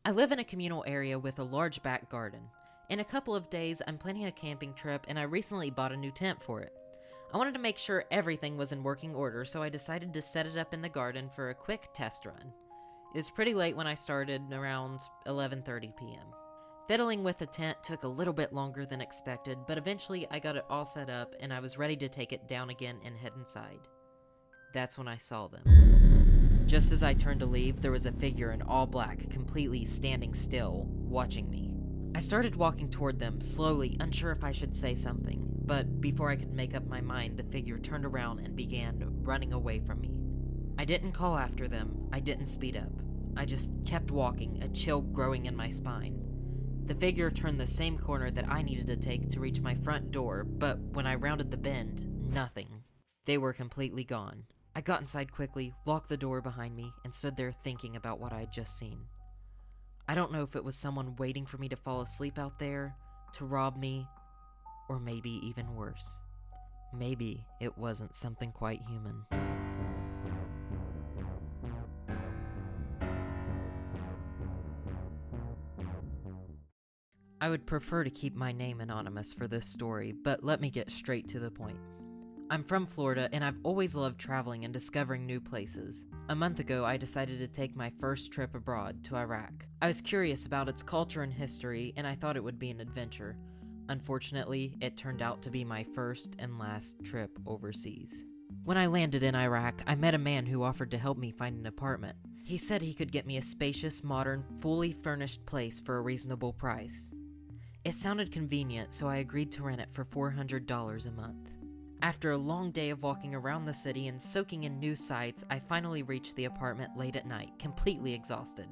I live in a communal area with a large back garden. In a couple of days, I'm planning a camping trip, and I recently bought a new tent for it. I wanted to make sure everything was in working order, so I decided to set it up in the garden for a quick test run. It was pretty late when I started, around 11:30 p.m. Fiddling with the tent took a little bit longer than expected, but eventually I got it all set up and I was ready to take it down again and head inside. That's when I saw them. Just as I turned to leave, there was a figure in all black, completely standing still, watching me. I started walking toward them, slowly, unsure if I should say something, but before I could make up my mind, the figure turned around and began running away from me. I didn't call after them, I didn't speed up. I just kept walking, a chill growing in my spine. The figure turned the same corner that I needed to take to reach my front door, but when I rounded the bend, nothing. They were completely gone. I got inside quickly, locked the door behind me, and stood there thinking about what I had just seen. I don't know if it was someone waiting for me to fall asleep out there, to rob me, or maybe even worse. Maybe it wasn't something quite human. I would prefer to keep my name anonymous for this story, but let me get straight to the point. I'm from Florida, and I've always loved traveling and discovering new places. A month ago, I decided to take my first trip abroad, to Iraq. I was curious about its culture and history, and I thought it would be an adventure. Unfortunately, it turned out to be my first and last trip overseas. When I landed in Iraq, I met a man who offered to help me find an apartment. He said he could get me a spacious, modern, fully furnished place for a reasonable price. It sounded convenient, so I agreed to rent it for $400 a month. After a long day of walking around the city and soaking in new sights, I finally reached the apartment late at night, completely exhausted.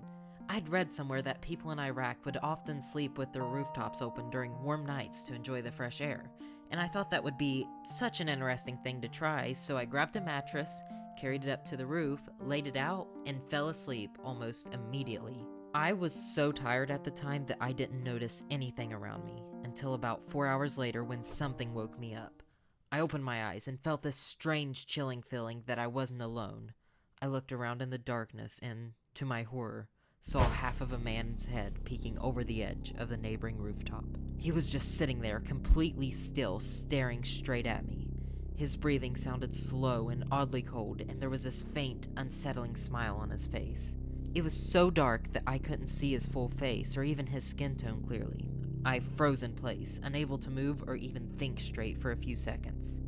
I'd read somewhere that people in Iraq would often sleep with their rooftops open during warm nights to enjoy the fresh air, and I thought that would be such an interesting thing to try, so I grabbed a mattress, carried it up to the roof, laid it out, and fell asleep almost immediately. I was so tired at the time that I didn't notice anything around me, until about 4 hours later when something woke me up. I opened my eyes and felt this strange chilling feeling that I wasn't alone. I looked around in the darkness and, to my horror, saw half of a man's head peeking over the edge of the neighboring rooftop. He was just sitting there, completely still, staring straight at me. His breathing sounded slow and oddly cold, and there was this faint, unsettling smile on his face. It was so dark that I couldn't see his full face or even his skin tone clearly. I froze in place, unable to move or even think straight for a few seconds.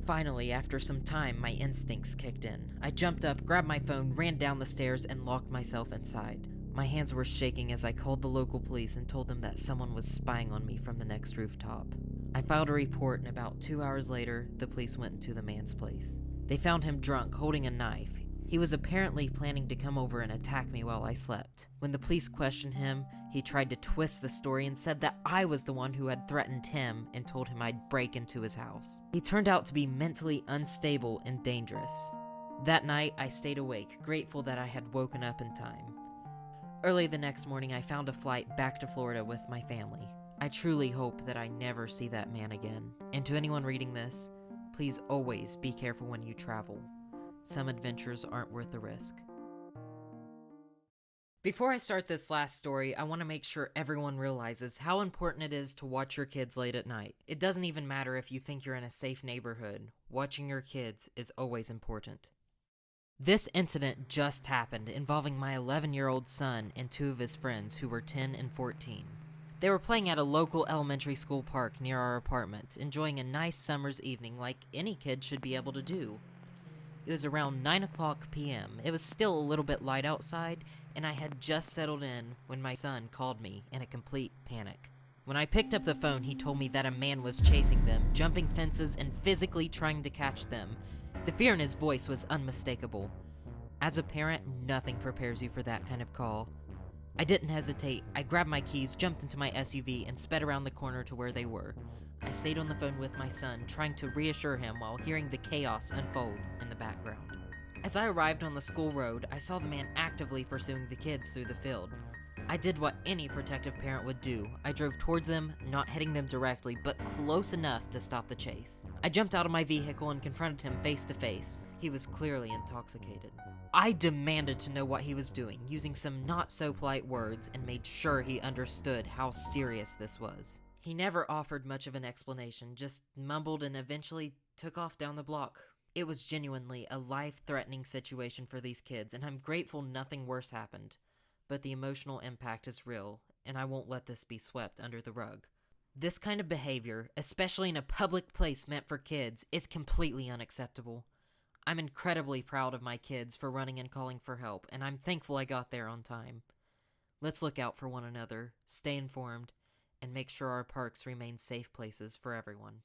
Finally, after some time, my instincts kicked in. I jumped up, grabbed my phone, ran down the stairs, and locked myself inside. My hands were shaking as I called the local police and told them that someone was spying on me from the next rooftop. I filed a report, and about 2 hours later, the police went into the man's place. They found him drunk, holding a knife. He was apparently planning to come over and attack me while I slept. When the police questioned him, he tried to twist the story and said that I was the one who had threatened him and told him I'd break into his house. He turned out to be mentally unstable and dangerous. That night, I stayed awake, grateful that I had woken up in time. Early the next morning, I found a flight back to Florida with my family. I truly hope that I never see that man again. And to anyone reading this, please always be careful when you travel. Some adventures aren't worth the risk. Before I start this last story, I want to make sure everyone realizes how important it is to watch your kids late at night. It doesn't even matter if you think you're in a safe neighborhood. Watching your kids is always important. This incident just happened, involving my 11-year-old son and 2 of his friends who were 10 and 14. They were playing at a local elementary school park near our apartment, enjoying a nice summer's evening like any kid should be able to do. It was around 9 o'clock p.m. It was still a little bit light outside, and I had just settled in when my son called me in a complete panic. When I picked up the phone, he told me that a man was chasing them, jumping fences, and physically trying to catch them. The fear in his voice was unmistakable. As a parent, nothing prepares you for that kind of call. I didn't hesitate. I grabbed my keys, jumped into my SUV, and sped around the corner to where they were. I stayed on the phone with my son, trying to reassure him while hearing the chaos unfold in the background. As I arrived on the school road, I saw the man actively pursuing the kids through the field. I did what any protective parent would do. I drove towards them, not hitting them directly, but close enough to stop the chase. I jumped out of my vehicle and confronted him face to face. He was clearly intoxicated. I demanded to know what he was doing, using some not-so-polite words, and made sure he understood how serious this was. He never offered much of an explanation, just mumbled and eventually took off down the block. It was genuinely a life-threatening situation for these kids, and I'm grateful nothing worse happened. But the emotional impact is real, and I won't let this be swept under the rug. This kind of behavior, especially in a public place meant for kids, is completely unacceptable. I'm incredibly proud of my kids for running and calling for help, and I'm thankful I got there on time. Let's look out for one another, stay informed, and make sure our parks remain safe places for everyone.